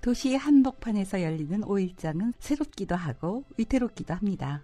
도시 한복판에서 열리는 5일장은 새롭기도 하고 위태롭기도 합니다.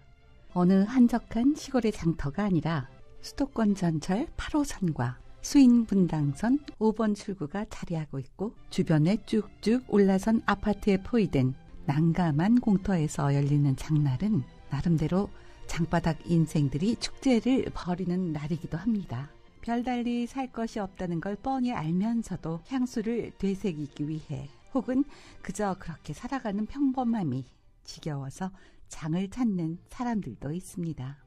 어느 한적한 시골의 장터가 아니라 수도권 전철 8호선과 수인분당선 5번 출구가 자리하고 있고 주변에 쭉쭉 올라선 아파트에 포위된 난감한 공터에서 열리는 장날은 나름대로 장바닥 인생들이 축제를 벌이는 날이기도 합니다. 별달리 살 것이 없다는 걸 뻔히 알면서도 향수를 되새기기 위해 혹은 그저 그렇게 살아가는 평범함이 지겨워서 장을 찾는 사람들도 있습니다.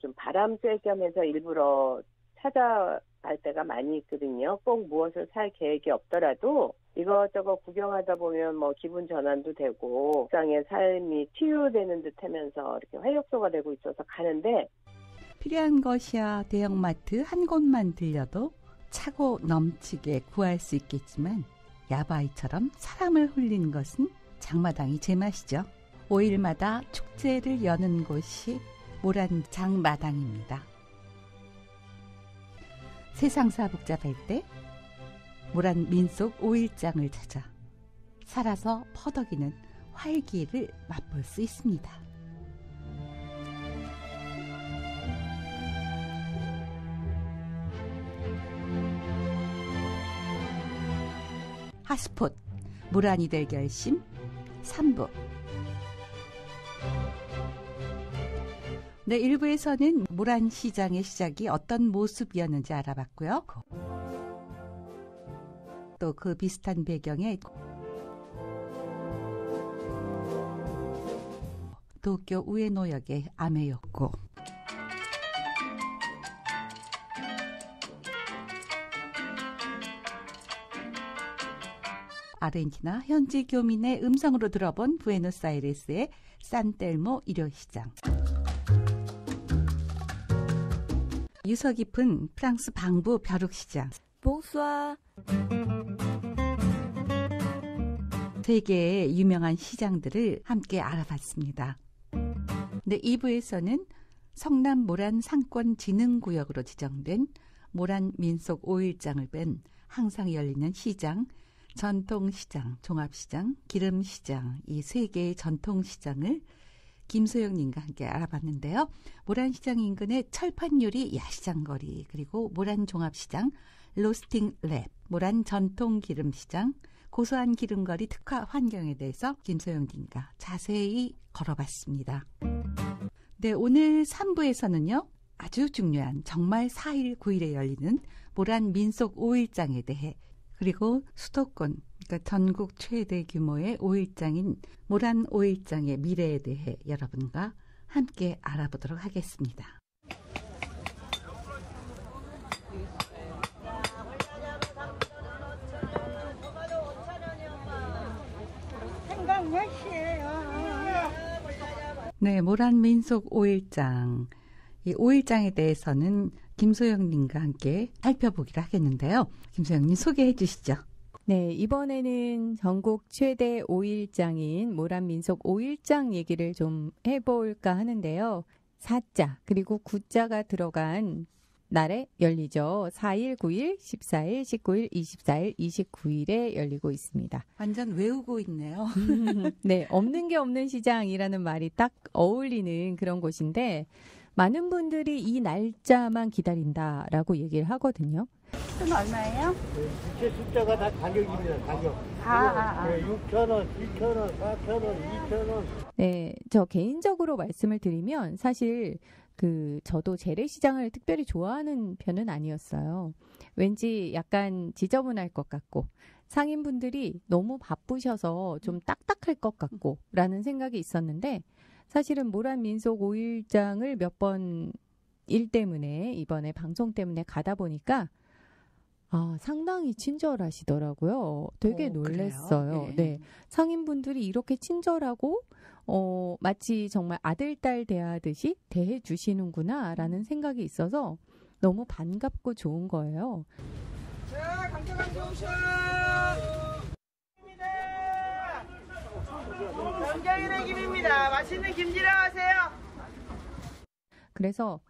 좀 바람 쐴 겸해서 일부러 찾아갈 때가 많이 있거든요. 꼭 무엇을 살 계획이 없더라도 이것저것 구경하다 보면 뭐 기분 전환도 되고 일상의 삶이 치유되는 듯 하면서 이렇게 활력소가 되고 있어서 가는데 필요한 것이야 대형마트 한 곳만 들려도 차고 넘치게 구할 수 있겠지만 야바이처럼 사람을 홀리는 것은 장마당이 제맛이죠. 5일마다 축제를 여는 곳이 모란장마당입니다. 세상사 복잡할 때 모란 민속 5일장을 찾아 살아서 퍼덕이는 활기를 맛볼 수 있습니다. 핫스폿 모란이 될 결심 3부. 네, 1부에서는 모란시장의 시작이 어떤 모습이었는지 알아봤고요. 또 그 비슷한 배경에 도쿄 우에노역의 아메요코, 아르헨티나 현지 교민의 음성으로 들어본 부에노스아이레스의 산텔모 일요시장, 유서 깊은 프랑스 방부 벼룩시장, 봉수아. 세계의 유명한 시장들을 함께 알아봤습니다. 네, 2부에서는 성남 모란 상권진흥구역으로 지정된 모란 민속 5일장을 뺀 항상 열리는 시장, 전통시장, 종합시장, 기름시장, 이 세 개의 전통시장을 김소영님과 함께 알아봤는데요. 모란시장 인근의 철판요리 야시장거리, 그리고 모란종합시장, 로스팅랩, 모란 전통기름시장, 고소한 기름거리 특화 환경에 대해서 김소영님과 자세히 걸어봤습니다. 네, 오늘 3부에서는요. 아주 중요한 정말 4일, 9일에 열리는 모란 민속 5일장에 대해, 그리고 수도권, 그러니까 전국 최대 규모의 5일장인 모란 5일장의 미래에 대해 여러분과 함께 알아보도록 하겠습니다. 네, 모란 민속 5일장. 이 5일장에 대해서는 김소영님과 함께 살펴보기로 하겠는데요. 김소영님 소개해 주시죠. 네, 이번에는 전국 최대 5일장인 모란 민속 5일장 얘기를 좀 해볼까 하는데요. 4자 그리고 9자가 들어간 날에 열리죠. 4일, 9일, 14일, 19일, 24일, 29일에 열리고 있습니다. 완전 외우고 있네요. 네, 없는 게 없는 시장이라는 말이 딱 어울리는 그런 곳인데 많은 분들이 이 날짜만 기다린다라고 얘기를 하거든요. 는 얼마예요? 네, 숫자가 다 가격입니다. 가격. 네, 6,000원, 7,000원, 4,000원, 2,000원. 네, 저 개인적으로 말씀을 드리면 사실 저도 재래시장을 특별히 좋아하는 편은 아니었어요. 왠지 약간 지저분할 것 같고 상인분들이 너무 바쁘셔서 좀 딱딱할 것 같고 라는 생각이 있었는데 사실은 모란 민속 5일장을 몇 번 일 때문에 이번에 방송 때문에 가다 보니까 상당히 친절하시더라고요. 되게 놀랐어요. 네. 네. 상인분들이 이렇게 친절하고 마치 정말 아들, 딸 대하듯이 대해 주시는구나라는 생각이 있어서 너무 반갑고 좋은 거예요. 자, 강정강 좋으셔! 남경인의 김입니다. 맛있는 김치랑 하세요. 그래서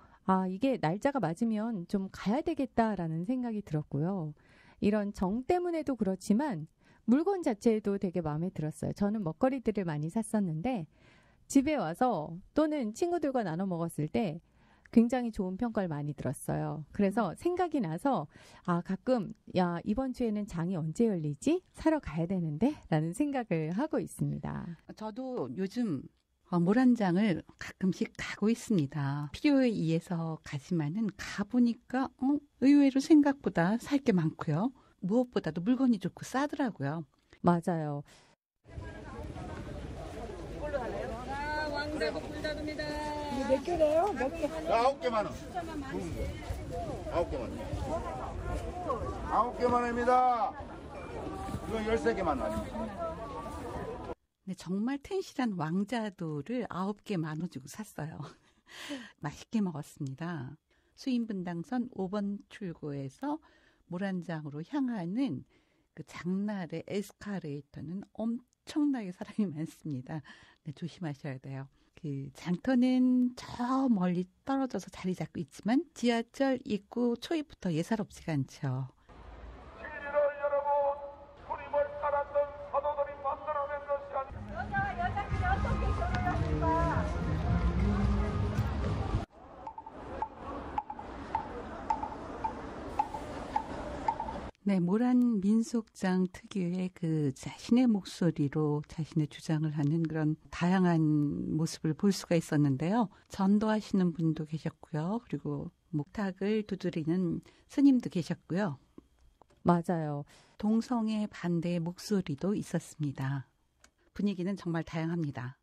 이게 날짜가 맞으면 좀 가야 되겠다라는 생각이 들었고요. 이런 정 때문에도 그렇지만 물건 자체도 되게 마음에 들었어요. 저는 먹거리들을 많이 샀었는데 집에 와서 또는 친구들과 나눠 먹었을 때 굉장히 좋은 평가를 많이 들었어요. 그래서 생각이 나서 가끔 이번 주에는 장이 언제 열리지? 사러 가야 되는데? 라는 생각을 하고 있습니다. 저도 요즘 모란장을 가끔씩 가고 있습니다. 필요에 의해서 가지만은 가보니까 의외로 생각보다 살 게 많고요. 무엇보다도 물건이 좋고 싸더라고요. 맞아요. 왕대고 불다릅니다. 몇 개래요? 몇 개? 9개만 원. 9개만 원. 9개만 원입니다. 이거 13개만 원 아닙니다. 네, 정말 튼실한 왕자도를 9개 10,000원 주고 샀어요. 맛있게 먹었습니다. 수인분당선 5번 출구에서 모란장으로 향하는 그 장날의 에스카레이터는 엄청나게 사람이 많습니다. 네, 조심하셔야 돼요. 그 장터는 저 멀리 떨어져서 자리 잡고 있지만 지하철 입구 초입부터 예사롭지가 않죠. 네, 모란 민속장 특유의 그 자신의 목소리로 자신의 주장을 하는 그런 다양한 모습을 볼 수가 있었는데요. 전도하시는 분도 계셨고요. 그리고 목탁을 두드리는 스님도 계셨고요. 맞아요. 동성애 반대의 목소리도 있었습니다. 분위기는 정말 다양합니다.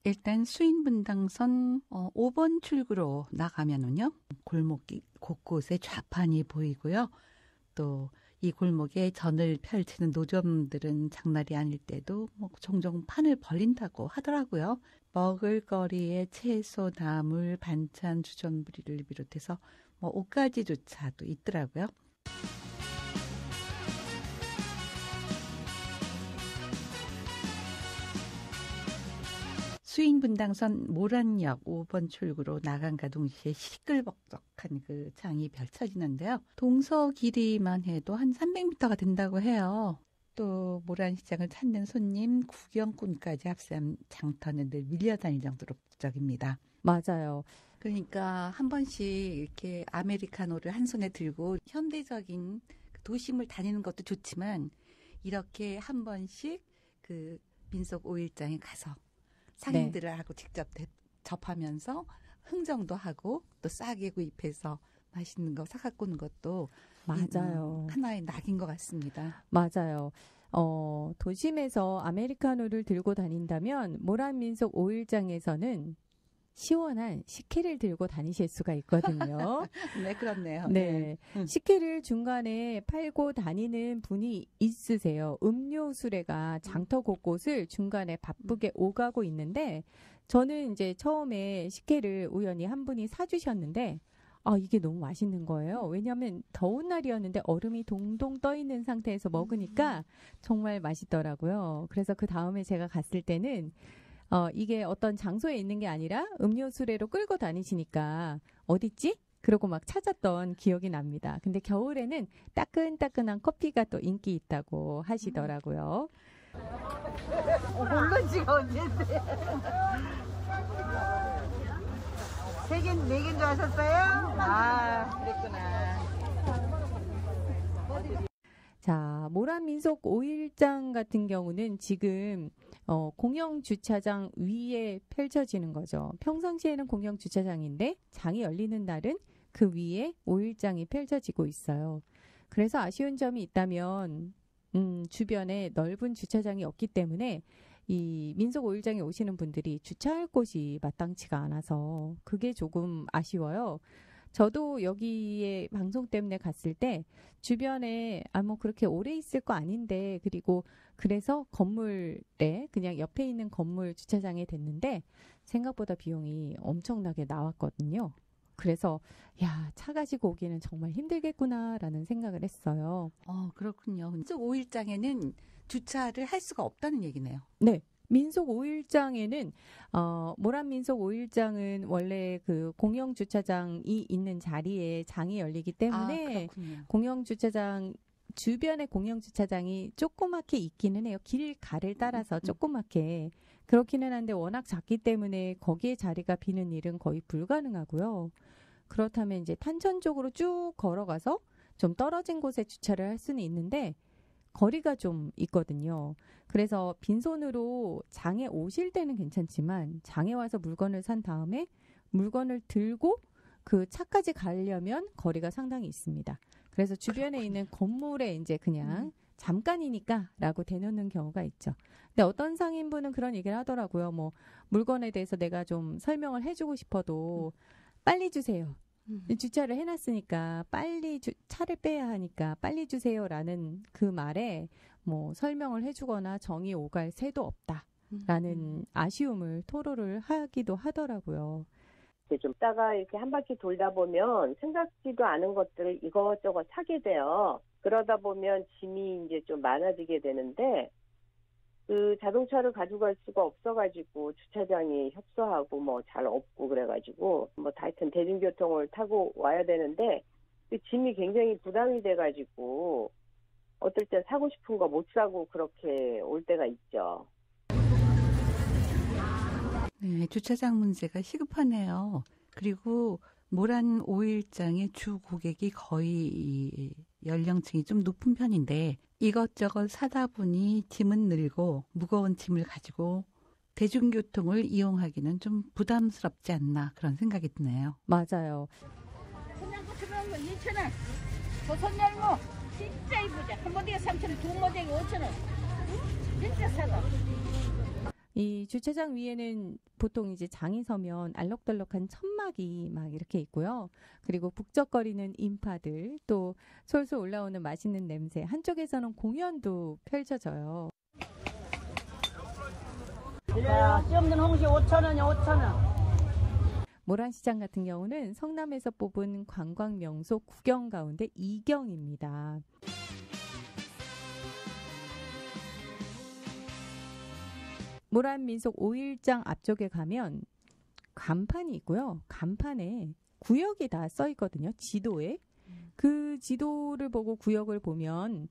일단 수인분당선 5번 출구로 나가면은요. 골목이 곳곳에 좌판이 보이고요. 또 이 골목에 전을 펼치는 노점들은 장날이 아닐 때도 종종 판을 벌린다고 하더라고요. 먹을거리에 채소, 나물, 반찬, 주전부리를 비롯해서 옷가지조차도 있더라고요. 수인분당선 모란역 5번 출구로 나간과 동시에 시끌벅적한 그 장이 펼쳐지는데요. 동서 길이만 해도 한 300m가 된다고 해요. 또 모란시장을 찾는 손님, 구경꾼까지 합세한 장터는 늘 밀려다닐 정도로 북적입니다. 맞아요. 그러니까 한 번씩 이렇게 아메리카노를 한 손에 들고 현대적인 도심을 다니는 것도 좋지만 이렇게 한 번씩 그 민속 5일장에 가서 상인들하고 직접 접하면서 흥정도 하고 또 싸게 구입해서 맛있는 거 사갖고 오는 것도 맞아요. 하나의 낙인 것 같습니다. 맞아요. 도심에서 아메리카노를 들고 다닌다면 모란민속 5일장에서는 시원한 식혜를 들고 다니실 수가 있거든요. 네, 그렇네요. 네. 식혜를 중간에 팔고 다니는 분이 있으세요. 음료 수레가 장터 곳곳을 중간에 바쁘게 오가고 있는데 저는 이제 처음에 식혜를 우연히 한 분이 사주셨는데 이게 너무 맛있는 거예요. 왜냐하면 더운 날이었는데 얼음이 동동 떠 있는 상태에서 먹으니까 정말 맛있더라고요. 그래서 그 다음에 제가 갔을 때는 이게 어떤 장소에 있는 게 아니라 음료 수레로 끌고 다니시니까 어딨지? 그러고 막 찾았던 기억이 납니다. 근데 겨울에는 따끈따끈한 커피가 또 인기 있다고 하시더라고요. 본 지가 언젠데. 3개, 4개인 줄 아셨어요? 그랬구나. 자, 모란민속 5일장 같은 경우는 지금 공영주차장 위에 펼쳐지는 거죠. 평상시에는 공영주차장인데 장이 열리는 날은 그 위에 5일장이 펼쳐지고 있어요. 그래서 아쉬운 점이 있다면 주변에 넓은 주차장이 없기 때문에 이 민속 5일장에 오시는 분들이 주차할 곳이 마땅치가 않아서 그게 조금 아쉬워요. 저도 여기에 방송 때문에 갔을 때 주변에 그렇게 오래 있을 거 아닌데 그리고 그래서 건물에 그냥 옆에 있는 건물 주차장에 됐는데 생각보다 비용이 엄청나게 나왔거든요. 그래서 차 가지고 오기는 정말 힘들겠구나라는 생각을 했어요. 그렇군요. 민속 5일장에는 주차를 할 수가 없다는 얘기네요. 네. 민속 5일장에는 모란 민속 5일장은 원래 그 공영 주차장이 있는 자리에 장이 열리기 때문에 공영 주차장 주변에 공영 주차장이 조그맣게 있기는 해요. 길가를 따라서 조그맣게. 그렇기는 한데 워낙 작기 때문에 거기에 자리가 비는 일은 거의 불가능하고요. 그렇다면 이제 탄천 쪽으로 쭉 걸어가서 좀 떨어진 곳에 주차를 할 수는 있는데 거리가 좀 있거든요. 그래서 빈손으로 장에 오실 때는 괜찮지만 장에 와서 물건을 산 다음에 물건을 들고 그 차까지 가려면 거리가 상당히 있습니다. 그래서 주변에 있는 건물에 이제 그냥 잠깐이니까 라고 대놓는 경우가 있죠. 근데 어떤 상인분은 그런 얘기를 하더라고요. 뭐 물건에 대해서 내가 좀 설명을 해주고 싶어도 빨리 주세요. 주차를 해놨으니까 빨리 차를 빼야 하니까 빨리 주세요라는 그 말에 뭐 설명을 해주거나 정이 오갈 새도 없다라는 아쉬움을 토로를 하기도 하더라고요. 좀 따가 이렇게 한 바퀴 돌다 보면 생각지도 않은 것들을 이것저것 사게 돼요. 그러다 보면 짐이 이제 좀 많아지게 되는데 그 자동차를 가져갈 수가 없어가지고 주차장이 협소하고 뭐 잘 없고 그래가지고 뭐 하여튼 대중교통을 타고 와야 되는데 그 짐이 굉장히 부담이 돼가지고 어떨 땐 사고 싶은 거 못 사고 그렇게 올 때가 있죠. 네, 주차장 문제가 시급하네요. 그리고 모란 5일장의 주 고객이 거의 연령층이 좀 높은 편인데 이것저것 사다 보니 짐은 늘고 무거운 짐을 가지고 대중교통을 이용하기는 좀 부담스럽지 않나 그런 생각이 드네요. 맞아요. 그냥 고추면 2,000원. 조선 열무 진짜 이쁘죠. 한 모대에 3,000원, 두 모대에 5,000원. 진짜 싸다. 이 주차장 위에는 보통 이제 장이 서면 알록달록한 천막이 막 이렇게 있고요. 그리고 북적거리는 인파들, 또 솔솔 올라오는 맛있는 냄새, 한쪽에서는 공연도 펼쳐져요. 씨 없는 홍시 5,000원이요, 5,000원. 모란시장 같은 경우는 성남에서 뽑은 관광 명소 9경 가운데 2경입니다. 모란 민속 5일장 앞쪽에 가면 간판이 있고요. 간판에 구역이 다 써 있거든요. 지도에. 그 지도를 보고 구역을 보면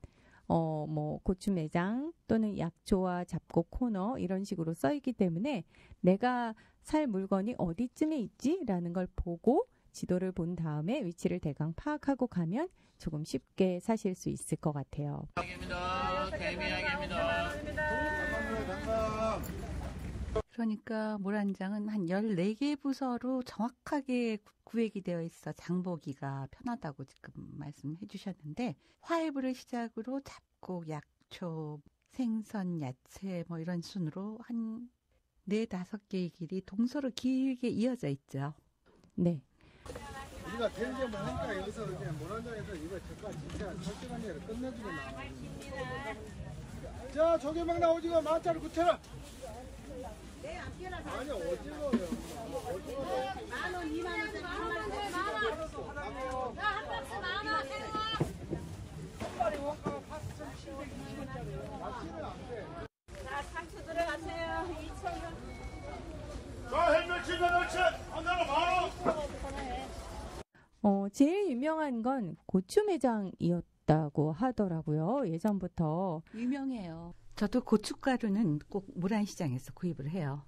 뭐 고추 매장 또는 약초와 잡곡 코너 이런 식으로 써 있기 때문에 내가 살 물건이 어디쯤에 있지라는 걸 보고 지도를 본 다음에 위치를 대강 파악하고 가면 조금 쉽게 사실 수 있을 것 같아요. 그러니까 모란장은 한 14개 부서로 정확하게 구획이 되어 있어 장보기가 편하다고 지금 말씀해 주셨는데 화해부를 시작으로 잡곡, 약초, 생선, 야채 뭐 이런 순으로 한 4-5개의 길이 동서로 길게 이어져 있죠. 네. 우리가 대리점을 하니까 여기서 이제 모란장에서 이거 잠깐 진짜 설정한 일을 끝내주고 나와. 자, 조개망 나오지가 10,000원 9,000원. 아니 오징어요. 오징어. 10,000원, 20,000원, 10,000원. 한 박스 10,000원. 한 마리 원가가 8,720원짜리. 낚시는 안 돼. 자, 상추 들어가세요. 2,000원. 자, 헬멧 7,000원, 하나로 10,000원. 제일 유명한 건 고추 매장이었다고 하더라고요. 예전부터. 유명해요. 저도 고춧가루는 꼭 모란시장에서 구입을 해요.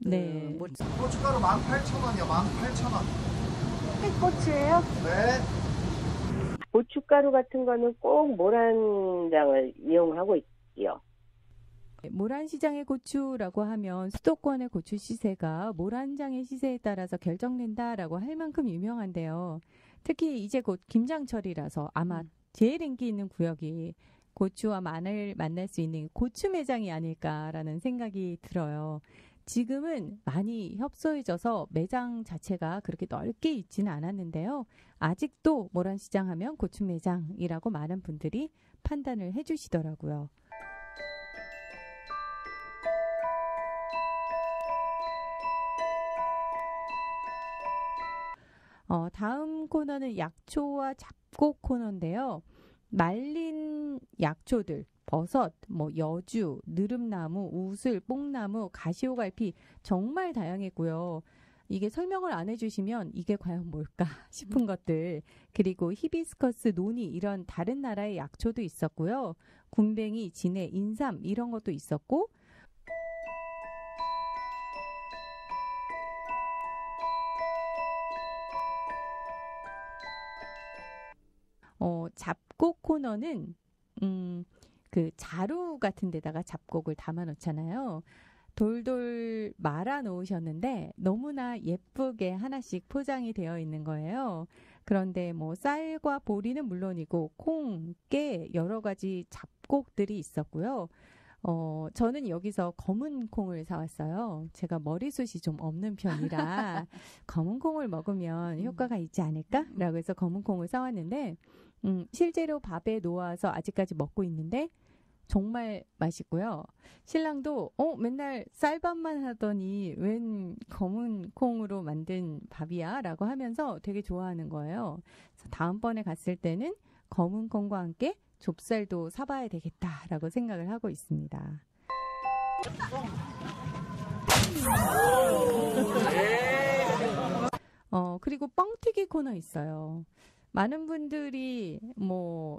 네. 고춧가루 18,000원이요. 18,000원. 햇고추예요? 네. 고춧가루 같은 거는 꼭 모란장을 이용하고 있지요. 모란시장의 고추라고 하면 수도권의 고추 시세가 모란장의 시세에 따라서 결정된다라고 할 만큼 유명한데요. 특히 이제 곧 김장철이라서 아마 제일 인기 있는 구역이 고추와 마늘 만날 수 있는 고추 매장이 아닐까라는 생각이 들어요. 지금은 많이 협소해져서 매장 자체가 그렇게 넓게 있지는 않았는데요. 아직도 모란시장 하면 고추 매장이라고 많은 분들이 판단을 해주시더라고요. 다음 코너는 약초와 잡곡 코너인데요. 말린 약초들, 버섯, 뭐 여주, 느릅나무, 우슬, 뽕나무, 가시오갈피 정말 다양했고요. 이게 설명을 안 해주시면 이게 과연 뭘까 싶은 것들, 그리고 히비스커스, 노니 이런 다른 나라의 약초도 있었고요. 군뱅이, 진해, 인삼 이런 것도 있었고, 잡곡 코너는 그 자루 같은 데다가 잡곡을 담아 놓잖아요. 돌돌 말아 놓으셨는데 너무나 예쁘게 하나씩 포장이 되어 있는 거예요. 그런데 뭐 쌀과 보리는 물론이고 콩, 깨 여러 가지 잡곡들이 있었고요. 저는 여기서 검은 콩을 사왔어요. 제가 머리숱이 좀 없는 편이라 검은 콩을 먹으면 효과가 있지 않을까라고 해서 검은 콩을 사왔는데 실제로 밥에 놓아서 아직까지 먹고 있는데 정말 맛있고요. 신랑도 맨날 쌀밥만 하더니 웬 검은 콩으로 만든 밥이야? 라고 하면서 되게 좋아하는 거예요. 그래서 다음번에 갔을 때는 검은 콩과 함께 좁쌀도 사봐야 되겠다라고 생각을 하고 있습니다. 그리고 뻥튀기 코너 있어요. 많은 분들이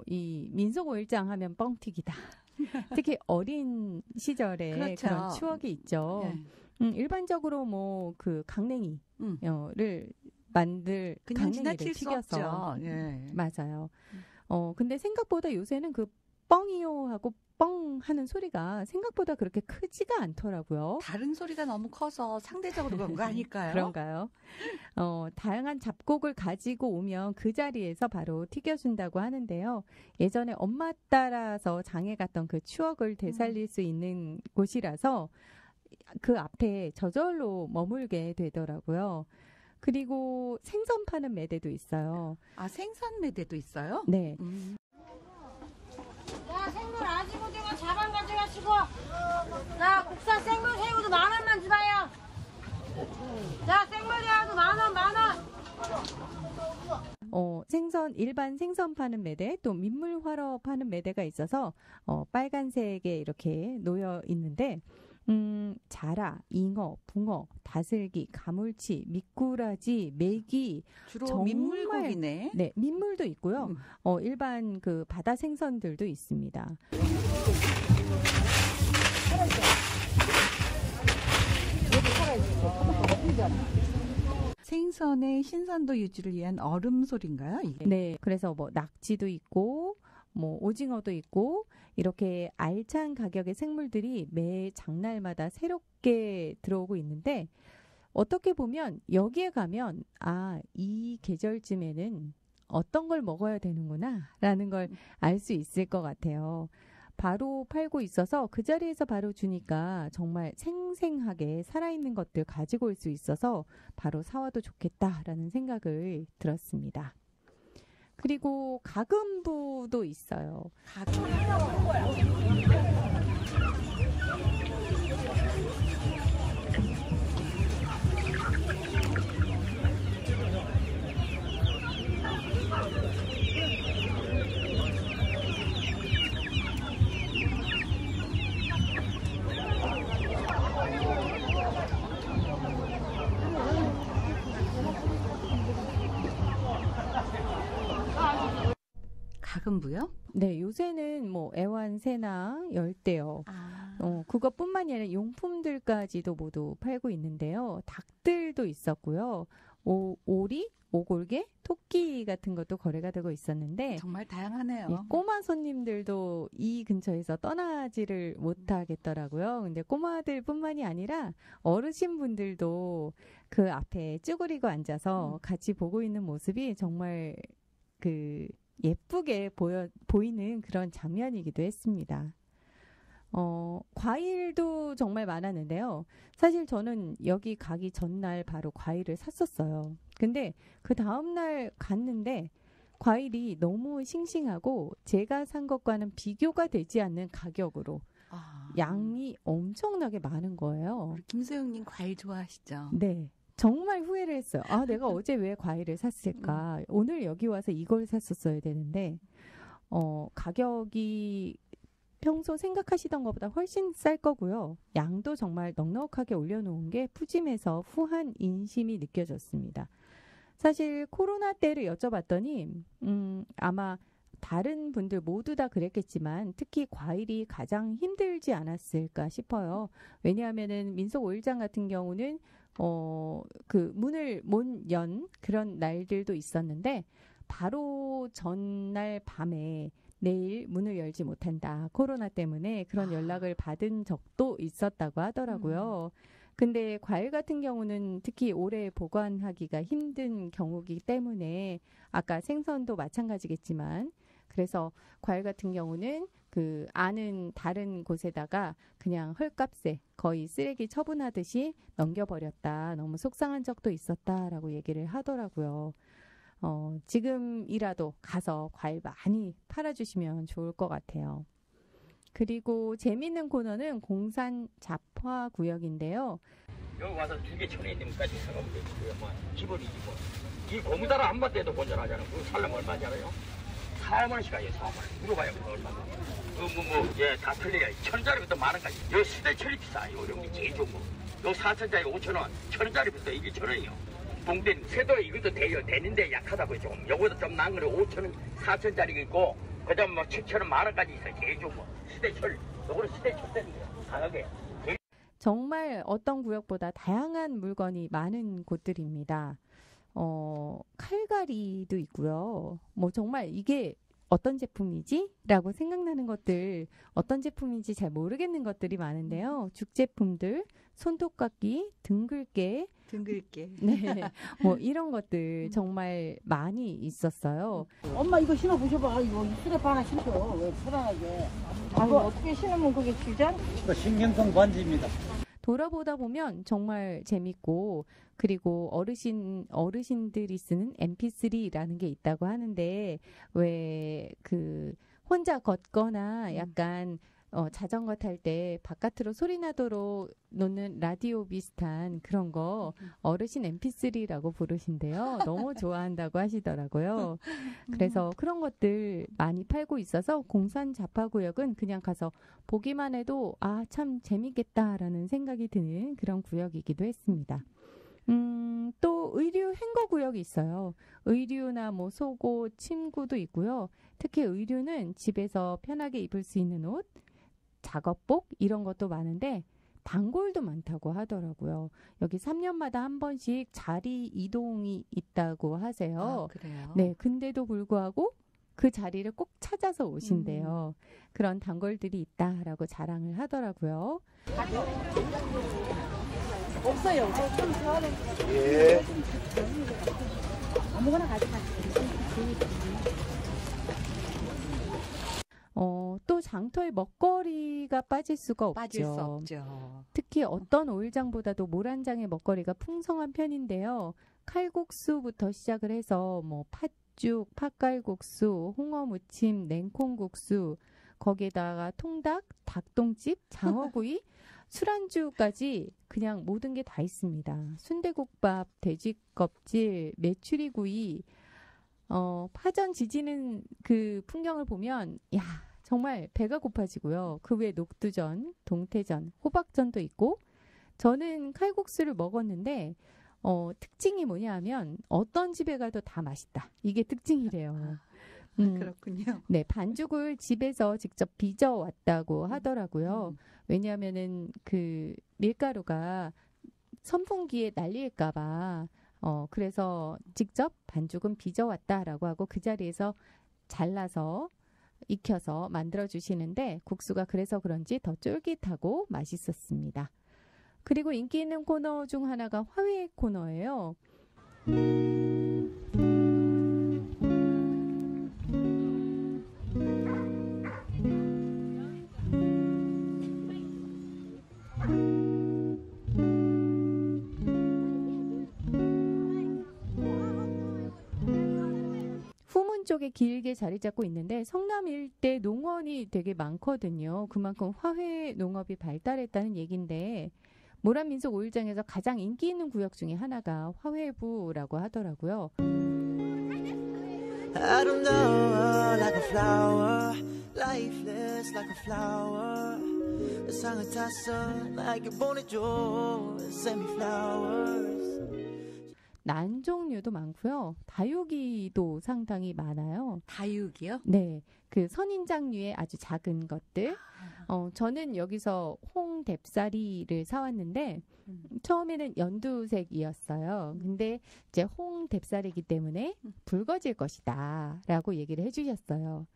이 민속 5일장 하면 뻥튀기다. 특히 어린 시절에 그렇죠. 그런 추억이 있죠. 네. 일반적으로 그 강냉이를 그냥 강냉이를 지나칠 수 튀겨서 없죠. 예. 맞아요. 근데 생각보다 요새는 그 뻥이요 하고 뻥 하는 소리가 생각보다 그렇게 크지가 않더라고요. 다른 소리가 너무 커서 상대적으로 그런 거 아닐까요? 그런가요? 다양한 잡곡을 가지고 오면 그 자리에서 바로 튀겨준다고 하는데요. 예전에 엄마 따라서 장에 갔던 그 추억을 되살릴 수 있는 곳이라서 그 앞에 저절로 머물게 되더라고요. 그리고 생선 파는 매대도 있어요. 아, 생선 매대도 있어요? 네. 야, 생물 아직 오징어 자반 가져가시고. 자, 국산 생물 새우도 10,000원만 주세요. 자, 생물 새우도 10,000원. 일반 생선 파는 매대, 또 민물화로 파는 매대가 있어서 빨간색에 이렇게 놓여 있는데 자라, 잉어, 붕어, 다슬기, 가물치, 미꾸라지, 메기 주로 정말, 민물고기네. 네, 민물도 있고요. 일반 그 바다 생선들도 있습니다. 생선의 신선도 유지를 위한 얼음솔인가요? 이게? 네, 그래서 낙지도 있고 오징어도 있고 이렇게 알찬 가격의 생물들이 매 장날마다 새롭게 들어오고 있는데 어떻게 보면 여기에 가면 이 계절쯤에는 어떤 걸 먹어야 되는구나 라는 걸 알 수 있을 것 같아요. 바로 팔고 있어서 그 자리에서 바로 주니까 정말 생생하게 살아있는 것들 가지고 올 수 있어서 바로 사와도 좋겠다라는 생각을 들었습니다. 그리고 가금부도 있어요. 가금부요? 네, 요새는 애완새나 열대어, 그것뿐만이 아니라 용품들까지도 모두 팔고 있는데요. 닭들도 있었고요. 오리, 오골개, 토끼 같은 것도 거래가 되고 있었는데 정말 다양하네요. 꼬마 손님들도 이 근처에서 떠나지를 못하겠더라고요. 근데 꼬마들뿐만이 아니라 어르신분들도 그 앞에 쭈그리고 앉아서 같이 보고 있는 모습이 정말 예쁘게 보이는 그런 장면이기도 했습니다. 과일도 정말 많았는데요. 사실 저는 여기 가기 전날 바로 과일을 샀었어요. 근데 그 다음날 갔는데 과일이 너무 싱싱하고 제가 산 것과는 비교가 되지 않는 가격으로 양이 엄청나게 많은 거예요. 김소영님 과일 좋아하시죠? 네. 정말 후회를 했어요. 내가 어제 왜 과일을 샀을까? 오늘 여기 와서 이걸 샀었어야 되는데, 가격이 평소 생각하시던 것보다 훨씬 쌀 거고요. 양도 정말 넉넉하게 올려놓은 게 푸짐해서 후한 인심이 느껴졌습니다. 사실 코로나 때를 여쭤봤더니 아마 다른 분들 모두 다 그랬겠지만 특히 과일이 가장 힘들지 않았을까 싶어요. 왜냐하면은 민속 5일장 같은 경우는 그 문을 못 연 그런 날들도 있었는데 바로 전날 밤에 내일 문을 열지 못한다. 코로나 때문에 그런 연락을 받은 적도 있었다고 하더라고요. 근데 과일 같은 경우는 특히 오래 보관하기가 힘든 경우이기 때문에 아까 생선도 마찬가지겠지만 그래서 과일 같은 경우는 그 아는 다른 곳에다가 그냥 헐값에 거의 쓰레기 처분하듯이 넘겨버렸다. 너무 속상한 적도 있었다라고 얘기를 하더라고요. 지금이라도 가서 과일 많이 팔아주시면 좋을 것 같아요. 그리고 재미있는 코너는 공산 잡화 구역인데요. 여기 와서 2개 천에 있는 것까지 사가면 되지. 뭐 기본이지 뭐. 이 고무다라 한 마대도 본전하잖아. 그거 살려면 얼마인지 알아요? 4만 원씩 하요. 4만 원. 물어봐요. 그거 얼마나. 예, 다 틀려요. 1,000원짜리부터 10,000원까지. 요 시대철이 비싸. 요런 게 제일 좋은 거. 요 4,000원짜리 5,000원. 1,000원짜리부터 이게 1,000원이요. 동된 새도 이것도 돼요. 되는데 약하다고요. 조금. 요거도 좀 나은 거는 5,000원, 4,000원짜리 있고 그다음 뭐 7,000원, 10,000원까지 있어요. 제일 좋은 거. 시대철. 요거는 시대철 되는 거예요. 강하게. 정말 어떤 구역보다 다양한 물건이 많은 곳들입니다. 칼갈이도 있고요. 뭐 정말 이게 어떤 제품이지? 라고 생각나는 것들, 어떤 제품인지 잘 모르겠는 것들이 많은데요. 죽제품들, 손톱깎이, 등글개. 네. 뭐 이런 것들 정말 많이 있었어요. 엄마 이거 신어보셔봐. 이거 스트랩 하나 신죠. 왜 편안하게. 이거 어떻게 신으면 그게 주전? 이거 신경성 반지입니다. 돌아보다 보면 정말 재밌고 그리고 어르신들이 쓰는 MP3라는 게 있다고 하는데 왜 그 혼자 걷거나 약간 자전거 탈 때 바깥으로 소리 나도록 놓는 라디오 비슷한 그런 거 어르신 MP3라고 부르신대요. 너무 좋아한다고 하시더라고요. 그래서 그런 것들 많이 팔고 있어서 공산 잡화구역은 그냥 가서 보기만 해도 아, 참 재밌겠다라는 생각이 드는 그런 구역이기도 했습니다. 또 의류 행거 구역이 있어요. 의류나 뭐 속옷, 침구도 있고요. 특히 의류는 집에서 편하게 입을 수 있는 옷, 작업복 이런 것도 많은데 단골도 많다고 하더라고요. 여기 3년마다 한 번씩 자리 이동이 있다고 하세요. 아, 그래요? 네, 근데도 불구하고 그 자리를 꼭 찾아서 오신대요. 그런 단골들이 있다라고 자랑을 하더라고요. 없어요. 예. 아무거나 가져가. 또 장터에 먹거리가 빠질 수가 없죠. 빠질 수 없죠. 특히 어떤 오일장보다도 모란장의 먹거리가 풍성한 편인데요. 칼국수부터 시작을 해서 뭐 팥죽, 팥갈국수, 홍어무침, 냉콩국수, 거기에다가 통닭, 닭똥집, 장어구이, 술안주까지 그냥 모든 게 다 있습니다. 순대국밥, 돼지껍질, 메추리구이, 파전 지지는 그 풍경을 보면 야 정말 배가 고파지고요. 그 외에 녹두전, 동태전, 호박전도 있고 저는 칼국수를 먹었는데 특징이 뭐냐 하면 어떤 집에 가도 다 맛있다. 이게 특징이래요. 그렇군요. 네, 반죽을 집에서 직접 빚어왔다고 하더라고요. 왜냐하면은 그 밀가루가 선풍기에 날릴까봐 그래서 직접 반죽은 빚어왔다라고 하고 그 자리에서 잘라서 익혀서 만들어주시는데 국수가 그래서 그런지 더 쫄깃하고 맛있었습니다. 그리고 인기 있는 코너 중 하나가 화훼 코너예요. 쪽에 길게 자리 잡고 있는데 성남 일대 농원이 되게 많거든요. 그만큼 화훼 농업이 발달했다는 얘기인데 모란민속 5일장에서 가장 인기 있는 구역 중에 하나가 화훼부라고 하더라고요. I don't know, like a flower, lifeless. just like a flower. 세상을 탔어 나에게 보내줘. Send me flowers. 난 종류도 많고요. 다육이도 상당히 많아요. 다육이요? 네. 그 선인장류의 아주 작은 것들. 저는 여기서 홍뎁사리를 사왔는데 처음에는 연두색이었어요. 근데 이제 홍뎁사리이기 때문에 붉어질 것이다 라고 얘기를 해주셨어요.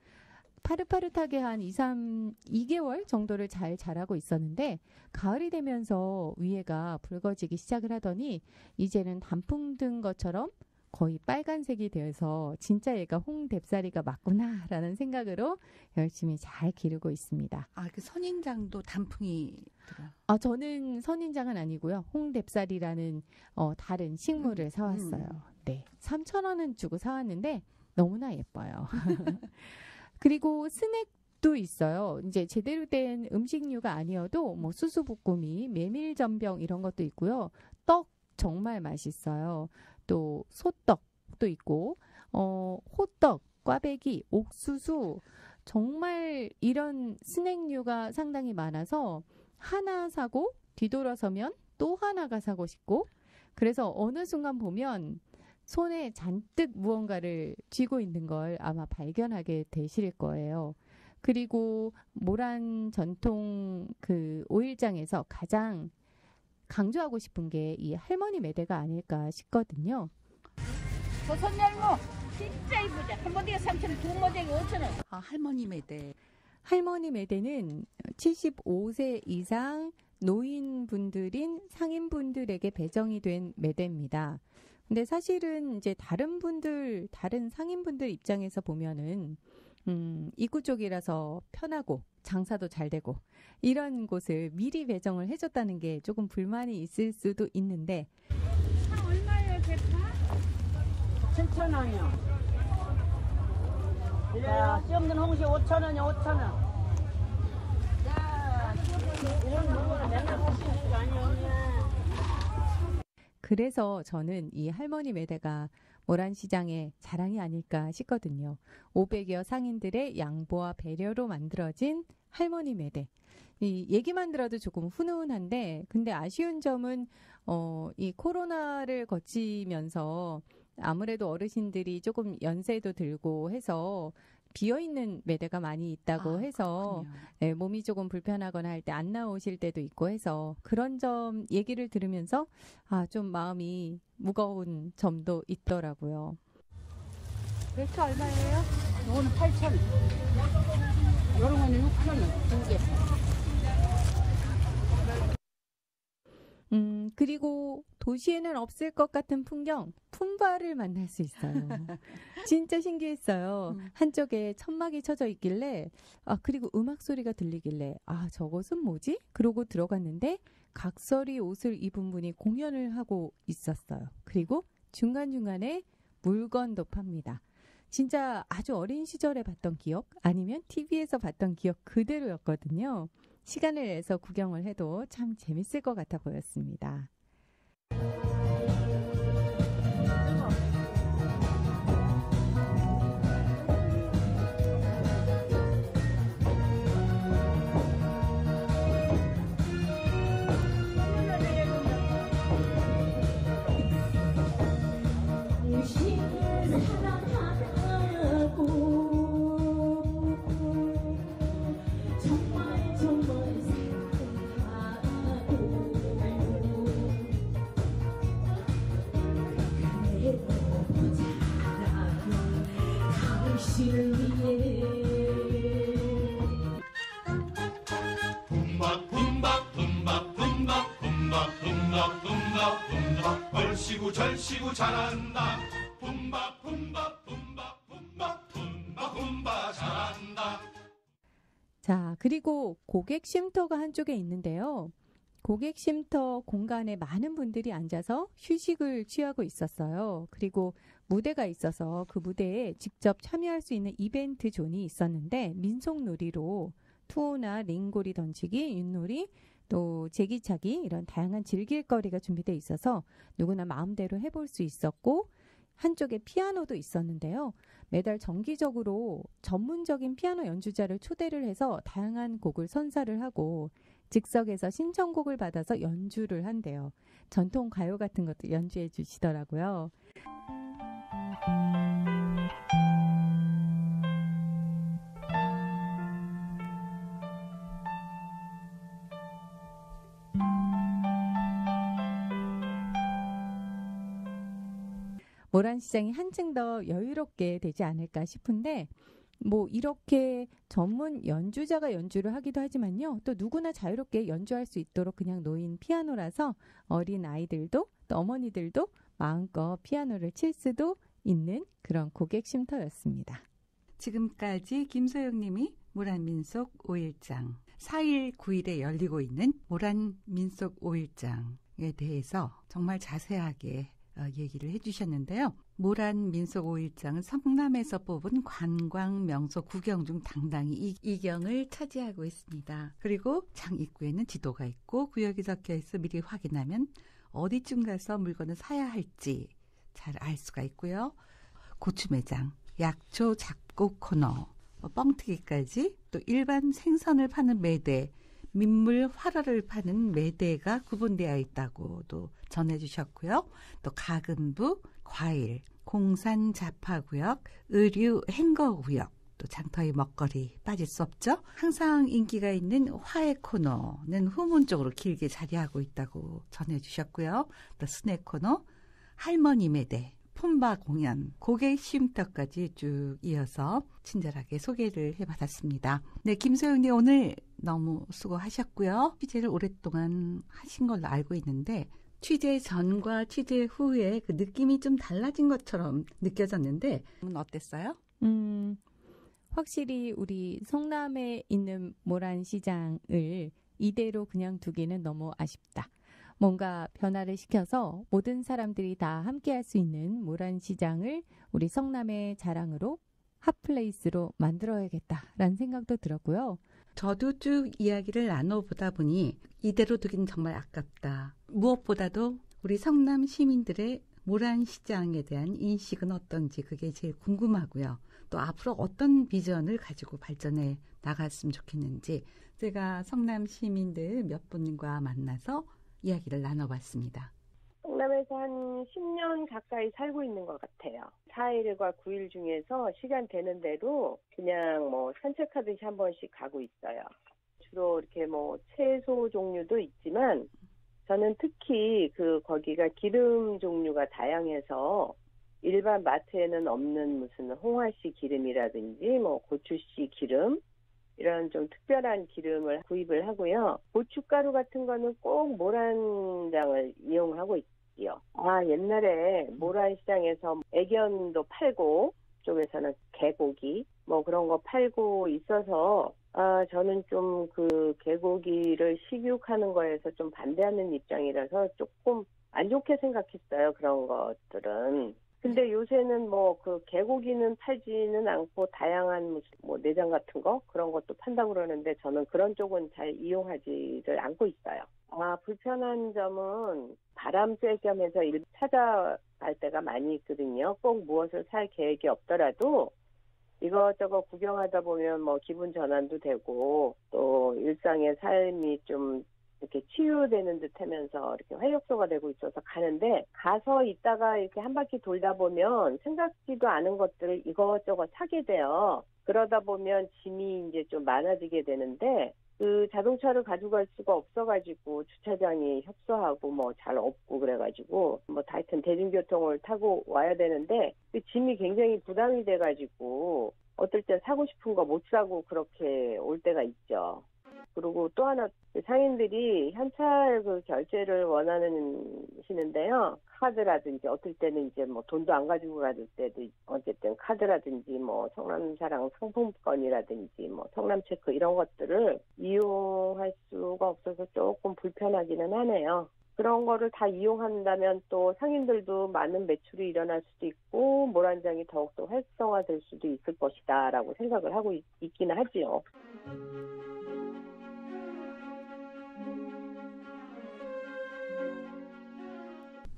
파릇파릇하게 한 2개월 정도를 잘 자라고 있었는데 가을이 되면서 위에가 붉어지기 시작을 하더니 이제는 단풍 든 것처럼 거의 빨간색이 되어서 진짜 얘가 홍뎁사리가 맞구나라는 생각으로 열심히 잘 기르고 있습니다. 아, 그 선인장도 단풍이 들어요? 저는 선인장은 아니고요. 홍뎁사리라는 다른 식물을 사왔어요. 네, 3,000원은 주고 사왔는데 너무나 예뻐요. 그리고 스낵도 있어요. 이제 제대로 된 음식류가 아니어도 뭐 수수부꾸미, 메밀전병 이런 것도 있고요. 떡 정말 맛있어요. 또 소떡도 있고 호떡, 꽈배기, 옥수수 정말 이런 스낵류가 상당히 많아서 하나 사고 뒤돌아서면 또 하나가 사고 싶고 그래서 어느 순간 보면 손에 잔뜩 무언가를 쥐고 있는 걸 아마 발견하게 되실 거예요. 그리고 모란 전통 그 오일장에서 가장 강조하고 싶은 게 이 할머니 매대가 아닐까 싶거든요. 저 손열무 진짜 이쁘죠? 한 모대가 3,000원, 두 모대가 5,000원. 아, 할머니 매대. 할머니 매대는 75세 이상 노인분들인 상인분들에게 배정이 된 매대입니다. 근데 사실은 이제 다른 상인분들 입장에서 보면은 입구 쪽이라서 편하고 장사도 잘 되고 이런 곳을 미리 배정을 해줬다는 게 조금 불만이 있을 수도 있는데. 얼마예요, 대파? 7,000원이요. 자, 씨 없는 홍시 5,000원이요, 5,000원. 자, 이런 거는 맨날 보시는 거 아니에요. 그래서 저는 이 할머니 매대가 모란시장의 자랑이 아닐까 싶거든요. 500여 상인들의 양보와 배려로 만들어진 할머니 매대. 이 얘기만 들어도 조금 훈훈한데 근데 아쉬운 점은 이 코로나를 거치면서 아무래도 어르신들이 조금 연세도 들고 해서 비어있는 매대가 많이 있다고 해서 네, 몸이 조금 불편하거나 할 때 안 나오실 때도 있고 해서 그런 점 얘기를 들으면서 좀 마음이 무거운 점도 있더라고요. 배추 얼마예요? 이거는 8,000원. 이런 거는 6,000원. 두 개. 그리고 도시에는 없을 것 같은 풍경, 품바를 만날 수 있어요. 진짜 신기했어요. 한쪽에 천막이 쳐져 있길래, 그리고 음악 소리가 들리길래, 저것은 뭐지? 그러고 들어갔는데, 각설이 옷을 입은 분이 공연을 하고 있었어요. 그리고 중간중간에 물건도 팝니다. 진짜 아주 어린 시절에 봤던 기억, 아니면 TV에서 봤던 기억 그대로였거든요. 시간을 내서 구경을 해도 참 재밌을 것 같아 보였습니다. 얼씨구 절씨구 잘한다. 붐바 붐바 붐바 붐바 붐바 붐바 잘한다. 자, 그리고 고객 쉼터가 한쪽에 있는데요. 고객 쉼터 공간에 많은 분들이 앉아서 휴식을 취하고 있었어요. 그리고 무대가 있어서 그 무대에 직접 참여할 수 있는 이벤트 존이 있었는데 민속놀이로 투호나 링고리 던지기, 윷놀이, 또 제기차기 이런 다양한 즐길거리가 준비되어 있어서 누구나 마음대로 해볼 수 있었고 한쪽에 피아노도 있었는데요. 매달 정기적으로 전문적인 피아노 연주자를 초대를 해서 다양한 곡을 선사를 하고 즉석에서 신청곡을 받아서 연주를 한대요. 전통 가요 같은 것도 연주해 주시더라고요. 모란시장이 한층 더 여유롭게 되지 않을까 싶은데 뭐 이렇게 전문 연주자가 연주를 하기도 하지만요. 또 누구나 자유롭게 연주할 수 있도록 그냥 놓인 피아노라서 어린 아이들도 또 어머니들도 마음껏 피아노를 칠 수도 있는 그런 고객 쉼터였습니다. 지금까지 김소영님이 모란민속 5일장 4일 9일에 열리고 있는 모란민속 5일장에 대해서 정말 자세하게 얘기를 해주셨는데요. 모란민속 5일장은 성남에서 뽑은 관광명소 구경 중 당당히 2경을 차지하고 있습니다. 그리고 장 입구에는 지도가 있고 구역이 적혀 있어 미리 확인하면 어디쯤 가서 물건을 사야 할지 잘 알 수가 있고요. 고추매장, 약초 잡곡 코너, 뻥튀기까지 또 일반 생선을 파는 매대, 민물 활어를 파는 매대가 구분되어 있다고도 전해주셨고요. 또 가금부, 과일, 공산 자파구역, 의류 행거구역, 또 장터의 먹거리 빠질 수 없죠. 항상 인기가 있는 화해 코너는 후문 쪽으로 길게 자리하고 있다고 전해주셨고요. 또 스낵 코너, 할머니 매대, 품바 공연, 고객 쉼터까지 쭉 이어서 친절하게 소개를 해받았습니다. 네, 김소영님 오늘 너무 수고하셨고요. 취재를 오랫동안 하신 걸로 알고 있는데 취재 전과 취재 후에 그 느낌이 좀 달라진 것처럼 느껴졌는데 어땠어요? 확실히 우리 성남에 있는 모란시장을 이대로 그냥 두기는 너무 아쉽다. 뭔가 변화를 시켜서 모든 사람들이 다 함께할 수 있는 모란시장을 우리 성남의 자랑으로 핫플레이스로 만들어야겠다라는 생각도 들었고요. 저도 쭉 이야기를 나눠보다 보니 이대로 두긴 정말 아깝다. 무엇보다도 우리 성남 시민들의 모란시장에 대한 인식은 어떤지 그게 제일 궁금하고요. 또 앞으로 어떤 비전을 가지고 발전해 나갔으면 좋겠는지 제가 성남 시민들 몇 분과 만나서 이야기를 나눠봤습니다. 성남에서 한 10년 가까이 살고 있는 것 같아요. 4일과 9일 중에서 시간 되는 대로 그냥 뭐 산책하듯이 한 번씩 가고 있어요. 주로 이렇게 뭐 채소 종류도 있지만 저는 특히 거기가 기름 종류가 다양해서 일반 마트에는 없는 무슨 홍화씨 기름이라든지 뭐 고추씨 기름 이런 좀 특별한 기름을 구입을 하고요. 고춧가루 같은 거는 꼭 모란장을 이용하고 있지요. 옛날에 모란시장에서 애견도 팔고 쪽에서는 개고기 뭐 그런 거 팔고 있어서 저는 좀 그 개고기를 식육하는 거에서 좀 반대하는 입장이라서 조금 안 좋게 생각했어요. 그런 것들은. 근데 요새는 뭐 그 개고기는 팔지는 않고 다양한 무슨 뭐 내장 같은 거 그런 것도 판다고 그러는데 저는 그런 쪽은 잘 이용하지를 않고 있어요. 불편한 점은 바람 쐴 겸해서 찾아갈 때가 많이 있거든요. 꼭 무엇을 살 계획이 없더라도 이것저것 구경하다 보면 뭐 기분 전환도 되고 또 일상의 삶이 좀 이렇게 치유되는 듯 하면서 이렇게 활력소가 되고 있어서 가는데 가서 있다가 이렇게 한 바퀴 돌다 보면 생각지도 않은 것들을 이것저것 사게 돼요. 그러다 보면 짐이 이제 좀 많아지게 되는데 그 자동차를 가져갈 수가 없어가지고 주차장이 협소하고 뭐 잘 없고 그래가지고 뭐 하여튼 대중교통을 타고 와야 되는데 그 짐이 굉장히 부담이 돼가지고 어떨 땐 사고 싶은 거 못 사고 그렇게 올 때가 있죠. 그리고 또 하나 상인들이 현찰 그 결제를 원하시는데요. 카드라든지 어떨 때는 이제 뭐 돈도 안 가지고 가줄 때도 어쨌든 카드라든지 뭐 성남사랑 상품권이라든지 뭐 성남체크 이런 것들을 이용할 수가 없어서 조금 불편하기는 하네요. 그런 거를 다 이용한다면 또 상인들도 많은 매출이 일어날 수도 있고 모란장이 더욱더 활성화될 수도 있을 것이다 라고 생각을 하고 있기는 하지요.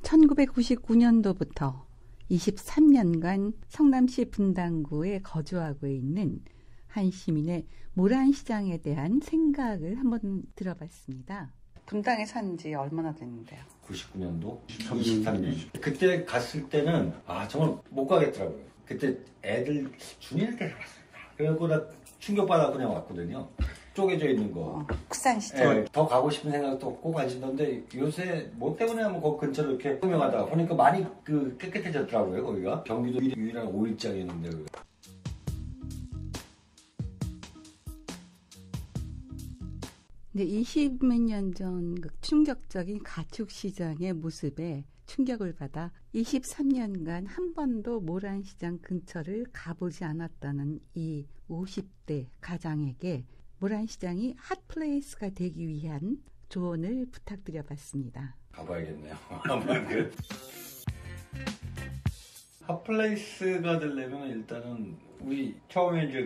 1999년도부터 23년간 성남시 분당구에 거주하고 있는 한 시민의 모란시장에 대한 생각을 한번 들어봤습니다. 분당에 산 지 얼마나 됐는데요? 99년도, 23년. 그때 갔을 때는 정말 못 가겠더라고요. 그때 애들 중일 때 갔어요. 그래갖고 나 충격받아 그냥 왔거든요. 쪼개져 있는 거. 국산시장. 더 가고 싶은 생각도 없고 관심던데 요새 뭐 때문에 하면 거기 근처로 이렇게 유명하다 보니까 많이 깨끗해졌더라고요. 거기가 경기도 유일한 오일장이었는데. 근데 20몇 년 전 그 충격적인 가축 시장의 모습에 충격을 받아 23년간 한 번도 모란시장 근처를 가보지 않았다는 이 50대 가장에게 모란시장이 핫플레이스가 되기 위한 조언을 부탁드려봤습니다. 가봐야겠네요. 핫플레이스가 되려면 일단은 우리 처음에 이제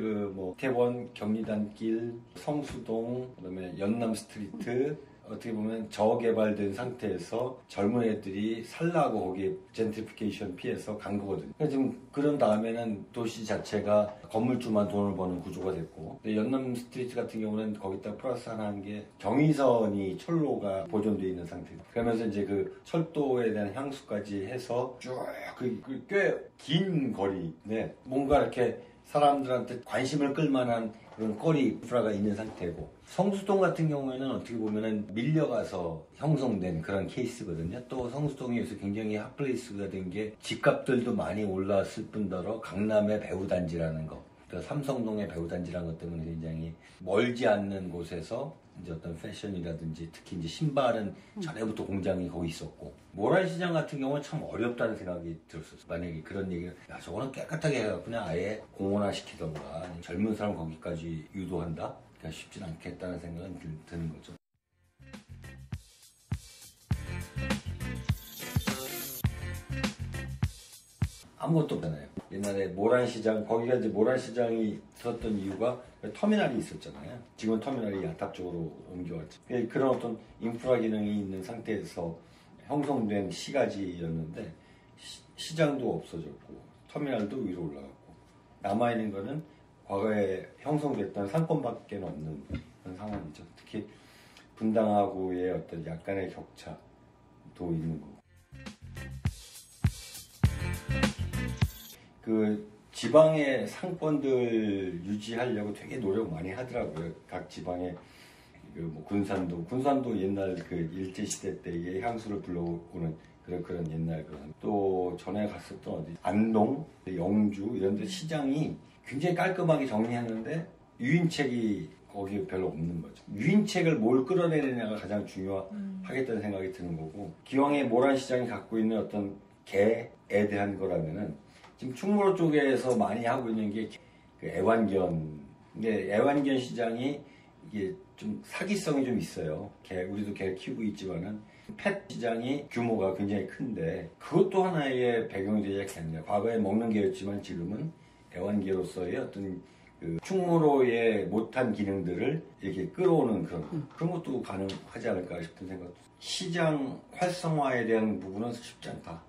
대원 경리단길, 성수동, 그다음에 연남 스트리트 어떻게 보면 저개발된 상태에서 젊은 애들이 살라고 거기에 젠트리피케이션 피해서 간 거거든요. 지금 그런 다음에는 도시 자체가 건물주만 돈을 버는 구조가 됐고, 근데 연남 스트리트 같은 경우는 거기다 플러스 하나 한 게 경의선이 철로가 보존되어 있는 상태예요. 그러면서 이제 그 철도에 대한 향수까지 해서 쭉 꽤 긴 거리인데 뭔가 이렇게 사람들한테 관심을 끌만한 그런 거리 인프라가 있는 상태고, 성수동 같은 경우에는 어떻게 보면은 밀려가서 형성된 그런 케이스거든요. 또 성수동이 요새 굉장히 핫플레이스가 된 게 집값들도 많이 올랐을 뿐더러 강남의 배후단지라는 거, 그러니까 삼성동의 배후단지라는 것 때문에 굉장히 멀지 않는 곳에서 이제 어떤 패션이라든지 특히 이제 신발은 전에부터 공장이 거기 있었고, 모란시장 같은 경우는 참 어렵다는 생각이 들었었어요. 만약에 그런 얘기를 저거는 깨끗하게 해갖고 그냥 아예 공원화 시키던가 젊은 사람 거기까지 유도한다? 그러니까 쉽진 않겠다는 생각은 드는 거죠. 아무것도 없잖아요. 옛날에 모란시장, 거기가 이제 모란시장이 있었던 이유가 터미널이 있었잖아요. 지금 터미널이 야탑 쪽으로 옮겨왔죠. 그런 어떤 인프라 기능이 있는 상태에서 형성된 시가지였는데 시장도 없어졌고 터미널도 위로 올라갔고 남아있는 거는 과거에 형성됐던 상권밖에 없는 그런 상황이죠. 특히 분당하고의 어떤 약간의 격차도 있는 거고. 그 지방의 상권들 유지하려고 되게 노력 많이 하더라고요. 각 지방의 군산도 옛날 그 일제시대 때의 향수를 불러오는 그런 옛날 또 전에 갔었던 어디 안동, 영주 이런 데 시장이 굉장히 깔끔하게 정리하는데 유인책이 거기 별로 없는 거죠. 유인책을 뭘 끌어내느냐가 가장 중요하겠다는 생각이 드는 거고, 기왕에 모란시장이 갖고 있는 어떤 개에 대한 거라면은 지금 충무로 쪽에서 많이 하고 있는 게 그 애완견. 근데 애완견 시장이 이게 좀 사기성이 좀 있어요. 우리도 개를 키우고 있지만은 펫 시장이 규모가 굉장히 큰데 그것도 하나의 배경이 되지 않겠냐. 과거에 먹는 개였지만 지금은 애완개로서의 어떤 그 충무로의 못한 기능들을 이렇게 끌어오는 그런 것도 가능하지 않을까 싶은 생각도. 시장 활성화에 대한 부분은 쉽지 않다.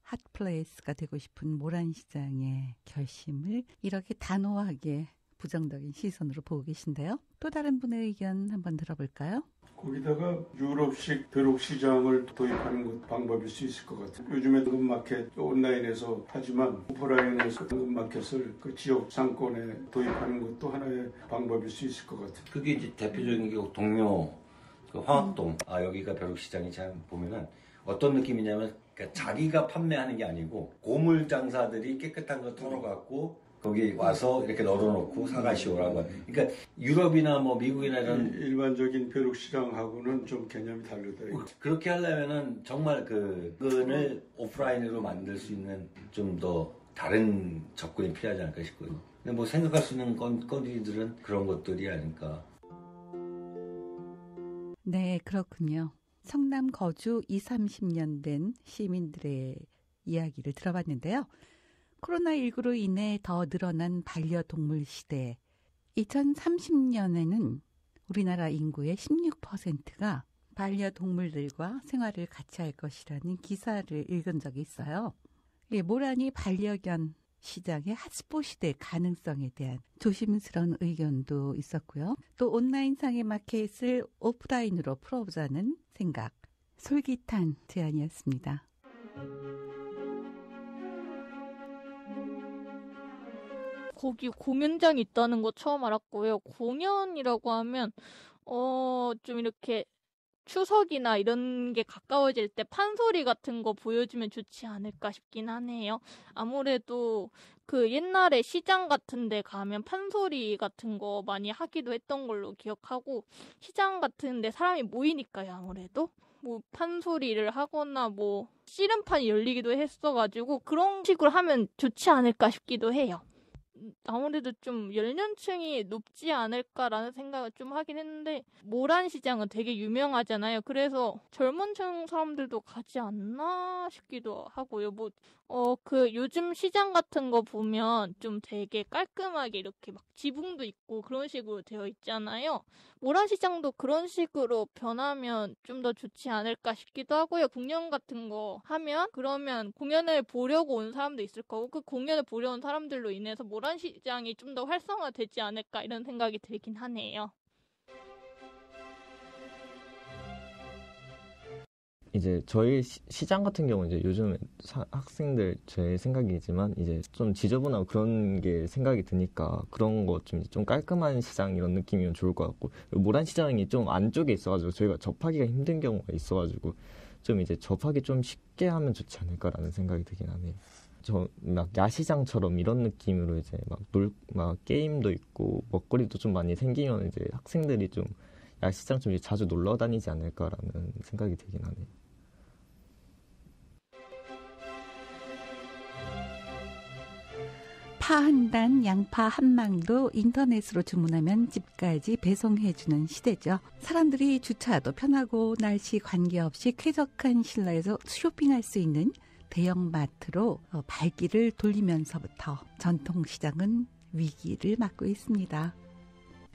핫플레이스가 되고 싶은 모란시장의 결심을 이렇게 단호하게 부정적인 시선으로 보고 계신데요. 또 다른 분의 의견 한번 들어볼까요? 거기다가 유럽식 벼룩시장을 도입하는 것 방법일 수 있을 것 같아요. 요즘에 당근마켓 온라인에서 하지만 오프라인에서 당근마켓을 그 지역 상권에 도입하는 것도 하나의 방법일 수 있을 것 같아요. 그게 이제 대표적인 게 동묘, 그 황학동. 여기가 벼룩시장이 잘 보면은 어떤 느낌이냐면 그러니까 자기가 판매하는 게 아니고 고물 장사들이 깨끗한 거 털어갖고 거기 와서 이렇게 널어놓고 사가시오라고. 그러니까 유럽이나 뭐 미국이나 이런 일반적인 벼룩시장하고는 좀 개념이 다르다. 그렇게 하려면은 정말 그건을 오프라인으로 만들 수 있는 좀 더 다른 접근이 필요하지 않을까 싶거든요. 근데 뭐 생각할 수 있는 건들은 그런 것들이 아닐까. 네, 그렇군요. 성남 거주 20-30년 된 시민들의 이야기를 들어봤는데요. 코로나19로 인해 더 늘어난 반려동물 시대. 2030년에는 우리나라 인구의 16%가 반려동물들과 생활을 같이 할 것이라는 기사를 읽은 적이 있어요. 모란이 반려견 시장의 핫스폿이 될 가능성에 대한 조심스러운 의견도 있었고요. 또 온라인상의 마켓을 오프라인으로 풀어보자는 생각, 솔깃한 제안이었습니다. 거기 공연장이 있다는 거 처음 알았고요. 공연이라고 하면 좀 이렇게 추석이나 이런 게 가까워질 때 판소리 같은 거 보여주면 좋지 않을까 싶긴 하네요. 아무래도 그 옛날에 시장 같은 데 가면 판소리 같은 거 많이 하기도 했던 걸로 기억하고, 시장 같은 데 사람이 모이니까요. 아무래도 뭐 판소리를 하거나 뭐 씨름판이 열리기도 했어가지고 그런 식으로 하면 좋지 않을까 싶기도 해요. 아무래도 좀 연령층이 높지 않을까라는 생각을 좀 하긴 했는데, 모란시장은 되게 유명하잖아요. 그래서 젊은 층 사람들도 가지 않나 싶기도 하고요. 그 요즘 시장 같은 거 보면 좀 되게 깔끔하게 이렇게 막 지붕도 있고 그런 식으로 되어 있잖아요. 모란시장도 그런 식으로 변하면 좀 더 좋지 않을까 싶기도 하고요. 공연 같은 거 하면 그러면 공연을 보려고 온 사람도 있을 거고, 그 공연을 보려 온 사람들로 인해서 모란시장이 좀 더 활성화되지 않을까 이런 생각이 들긴 하네요. 이제 저희 시장 같은 경우 이제 요즘 학생들 제 생각이지만 이제 좀 지저분하고 그런 게 생각이 드니까 그런 거 좀 깔끔한 시장 이런 느낌이면 좋을 것 같고, 모란 시장이 좀 안쪽에 있어가지고 저희가 접하기가 힘든 경우가 있어가지고 좀 이제 접하기 좀 쉽게 하면 좋지 않을까라는 생각이 들긴 하네요. 저 막 야시장처럼 이런 느낌으로 이제 막 게임도 있고 먹거리도 좀 많이 생기면 이제 학생들이 좀 야시장 좀 자주 놀러 다니지 않을까라는 생각이 들긴 하네요. 파 한 단, 양파 한 망도 인터넷으로 주문하면 집까지 배송해주는 시대죠. 사람들이 주차도 편하고 날씨 관계없이 쾌적한 실내에서 쇼핑할 수 있는 대형마트로 발길을 돌리면서부터 전통시장은 위기를 맞고 있습니다.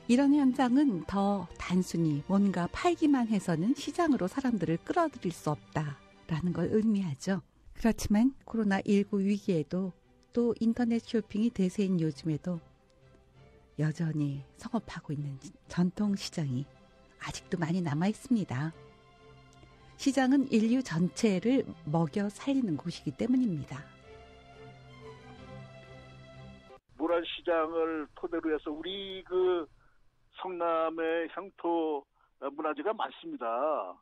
이런 현상은 더 단순히 뭔가 팔기만 해서는 시장으로 사람들을 끌어들일 수 없다라는 걸 의미하죠. 그렇지만 코로나19 위기에도 또 인터넷 쇼핑이 대세인 요즘에도 여전히 성업하고 있는 전통시장이 아직도 많이 남아 있습니다. 시장은 인류 전체를 먹여 살리는 곳이기 때문입니다. 모란시장을 토대로 해서 우리 그 성남의 향토 문화재가 많습니다.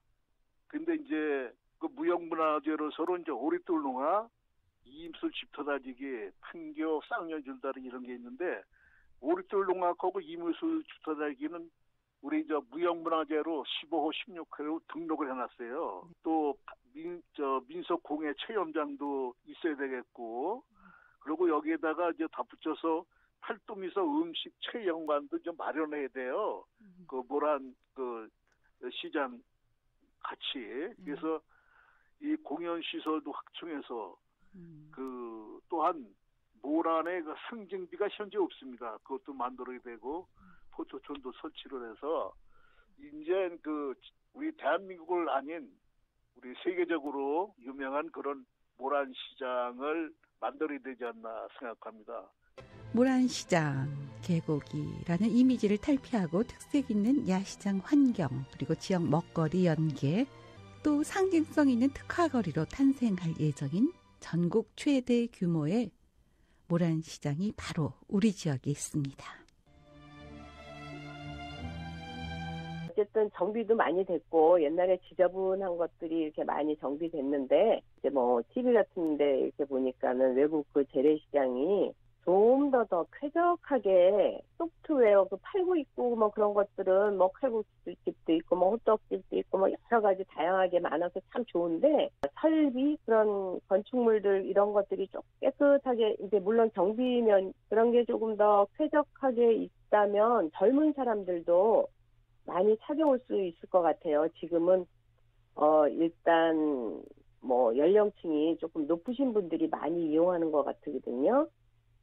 근데 이제 그 무형문화재로 서로 이제 오리돌농화, 이임술 집터다지기, 판교, 쌍년줄다리 이런 게 있는데, 오리돌농화하고 이임술 집터다지기는 우리 무형문화재로 15호, 16호로 등록을 해놨어요. 또 민속공예 체험장도 있어야 되겠고, 그리고 여기에다가 이제 덧붙여서 팔도미소 음식 체험관도 좀 마련해야 돼요. 그 모란 그 시장 같이. 그래서 이 공연 시설도 확충해서 그 또한 모란의 그 상징비가 현재 없습니다. 그것도 만들어야 되고 포토촌도 설치를 해서 이제 그 우리 대한민국을 아닌 우리 세계적으로 유명한 그런 모란 시장을 만들어야 되지 않나 생각합니다. 모란시장, 계곡이라는 이미지를 탈피하고 특색 있는 야시장 환경, 그리고 지역 먹거리 연계, 또 상징성 있는 특화거리로 탄생할 예정인 전국 최대 규모의 모란시장이 바로 우리 지역에 있습니다. 어쨌든 정비도 많이 됐고 옛날에 지저분한 것들이 이렇게 많이 정비됐는데 이제 뭐 TV 같은데 이렇게 보니까는 외국 그 재래시장이 좀 더 쾌적하게 소프트웨어 그 팔고 있고 뭐 그런 것들은 뭐 칼국수집도 있고 뭐 호떡집도 있고 뭐 여러 가지 다양하게 많아서 참 좋은데 설비 그런 건축물들 이런 것들이 좀 깨끗하게 이제 물론 정비면 그런 게 조금 더 쾌적하게 있다면 젊은 사람들도 많이 찾아올 수 있을 것 같아요. 지금은 일단 뭐 연령층이 조금 높으신 분들이 많이 이용하는 것 같거든요.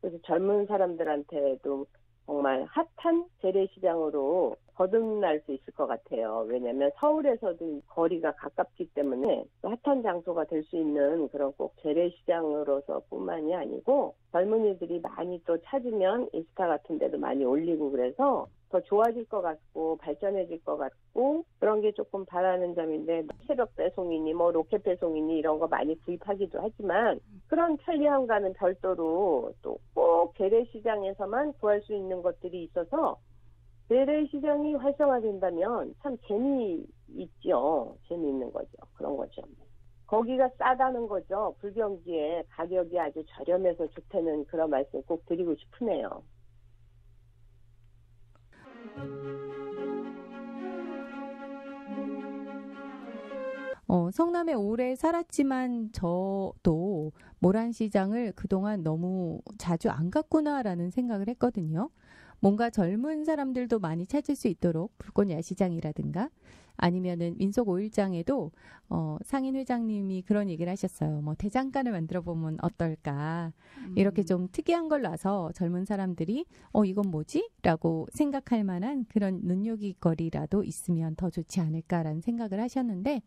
그래서 젊은 사람들한테도 정말 핫한 재래시장으로 거듭날 수 있을 것 같아요. 왜냐하면 서울에서도 거리가 가깝기 때문에 핫한 장소가 될 수 있는 그런 꼭 재래시장으로서뿐만이 아니고 젊은이들이 많이 또 찾으면 인스타 같은 데도 많이 올리고 그래서 더 좋아질 것 같고 발전해질 것 같고 그런 게 조금 바라는 점인데 새벽 배송이니 뭐 로켓 배송이니 이런 거 많이 구입하기도 하지만 그런 편리함과는 별도로 또 꼭 재래시장에서만 구할 수 있는 것들이 있어서 재래시장이 활성화된다면 참 재미있죠. 재미있는 거죠. 그런 거죠. 거기가 싸다는 거죠. 불경기에 가격이 아주 저렴해서 좋다는 그런 말씀 꼭 드리고 싶으네요. 성남에 오래 살았지만 저도 모란시장을 그동안 너무 자주 안 갔구나라는 생각을 했거든요. 뭔가 젊은 사람들도 많이 찾을 수 있도록 불꽃 야시장이라든가 아니면은 민속 5일장에도 상인 회장님이 그런 얘기를 하셨어요. 뭐 대장간을 만들어 보면 어떨까. 이렇게 좀 특이한 걸 놔서 젊은 사람들이 이건 뭐지? 라고 생각할 만한 그런 눈요깃거리라도 있으면 더 좋지 않을까라는 생각을 하셨는데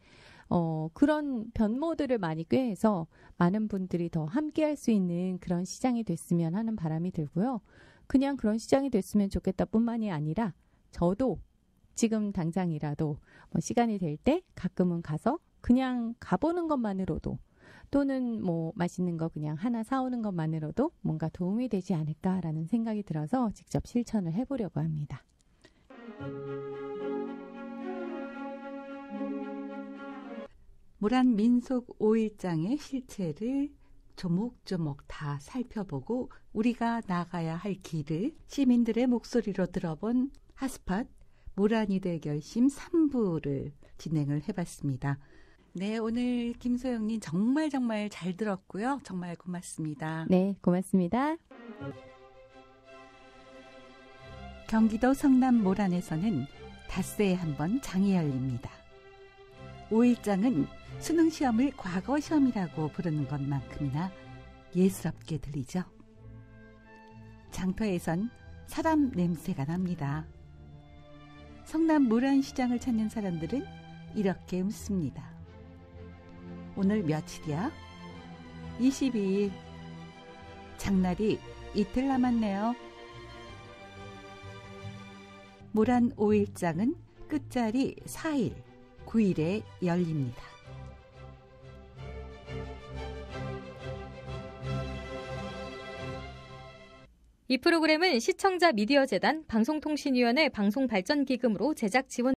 그런 변모들을 많이 꾀해서 많은 분들이 더 함께할 수 있는 그런 시장이 됐으면 하는 바람이 들고요. 그냥 그런 시장이 됐으면 좋겠다 뿐만이 아니라 저도 지금 당장이라도 뭐 시간이 될 때 가끔은 가서 그냥 가보는 것만으로도 또는 뭐 맛있는 거 그냥 하나 사오는 것만으로도 뭔가 도움이 되지 않을까라는 생각이 들어서 직접 실천을 해보려고 합니다. 모란 민속 5일장의 실체를 조목조목 다 살펴보고 우리가 나가야 할 길을 시민들의 목소리로 들어본 핫스팟 모란이 될 결심 3부를 진행을 해봤습니다. 네, 오늘 김소영님 정말 잘 들었고요. 정말 고맙습니다. 네, 고맙습니다. 경기도 성남 모란에서는 닷새에 한 번 장이 열립니다. 5일장은 수능시험을 과거시험이라고 부르는 것만큼이나 예스럽게 들리죠. 장터에선 사람 냄새가 납니다. 성남 모란시장을 찾는 사람들은 이렇게 묻습니다. 오늘 며칠이야? 22일. 장날이 이틀 남았네요. 모란 5일장은 끝자리 4일, 9일에 열립니다. 이 프로그램은 시청자 미디어재단 방송통신위원회 방송발전기금으로 제작 지원